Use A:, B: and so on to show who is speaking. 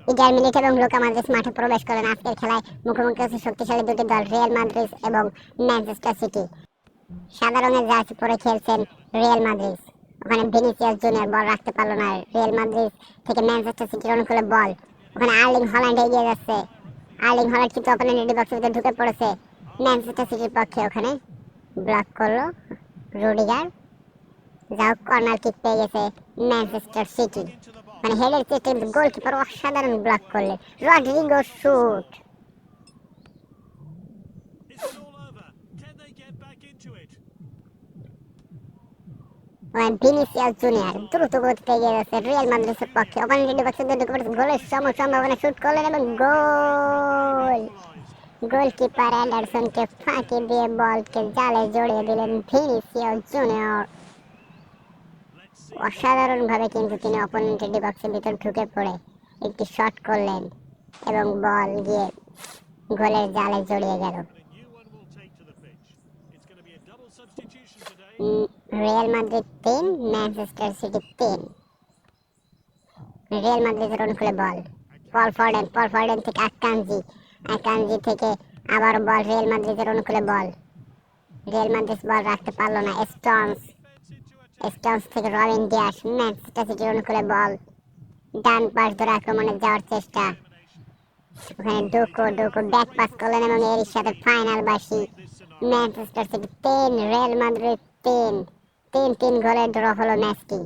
A: 11 minute এবং Luka Modric মাঠে প্রবেশ করেন। আজকের খেলায় মুখোমুখি হচ্ছে শক্তিশালী দুটি দল, রিয়াল মাদ্রিদ এবং ম্যানচেস্টার সিটি। সাদা রঙের জার্সি পরে খেলছেন রিয়াল মাদ্রিদ। ওখানে ভিনিসিয়াস জুনিয়র বল রাখতে পারলো না। রিয়াল মাদ্রিদ থেকে ম্যানচেস্টার সিটির অনুকূলে বল। ওখানে আর্লিং হল্যান্ড এগিয়ে যাচ্ছে। আর্লিং হল্যান্ড কিন্তু অপোনেন্ট বক্সের ভিতরে ঢুকে পড়েছে ম্যানচেস্টার সিটির পক্ষে। ওখানে ব্লক করলো রুডিগার। যাও, কর্নার কিক পেয়ে গেছে ম্যানচেস্টার সিটি। মানে হেডের চেষ্টা কিন্তু গোলকিপার অসাধারণ ব্লক করলেন। Rodrigo shoot. ভিনিসিয়াস জুনিয়র দ্রুত গতিতে এগিয়ে যাচ্ছে রিয়াল মাদ্রিদের পক্ষে। অপোনেন্ট বক্সের ভিতরে ঢুকে পড়েছে। গোলের সম্ভাবনা শুট করলেন এবং গোল। গোলকিপার অ্যান্ডারসনকে ফাঁকি দিয়ে বলকে জালে জড়িয়ে দিলেন ভিনিসিয়াস জুনিয়র। অসাধারণভাবে কিন্তু তিনি অপোনেন্টের বক্সের ভিতর ঢুকে পড়ে একটি শট করলেন এবং বল গিয়ে গোলের জালে জড়িয়ে গেল। Real Madrid 3, Manchester city 3। Real মাদ্রিদের অনুকূলে বল। পল ফরডেন থেকে আকানজি থেকে আবার বল রিয়াল মাদ্রিদের অনুকূলে বল। রিয়াল মাদ্রিদ বল রাখতে পারলো না। স্টোনস থেকে রবিন ডিয়াস, ম্যানচেস্টার সিটির অনুকূলে বল। ডান পাশ ধরে আক্রমণে যাওয়ার চেষ্টা। ওখানে ডুকো ব্যাক পাস করলেন এবং এর সাথে ফাইনাল বাসি। Manchester city 3, Real Madrid 3। 3-3 গোলে ড্র হলো ম্যাচটি।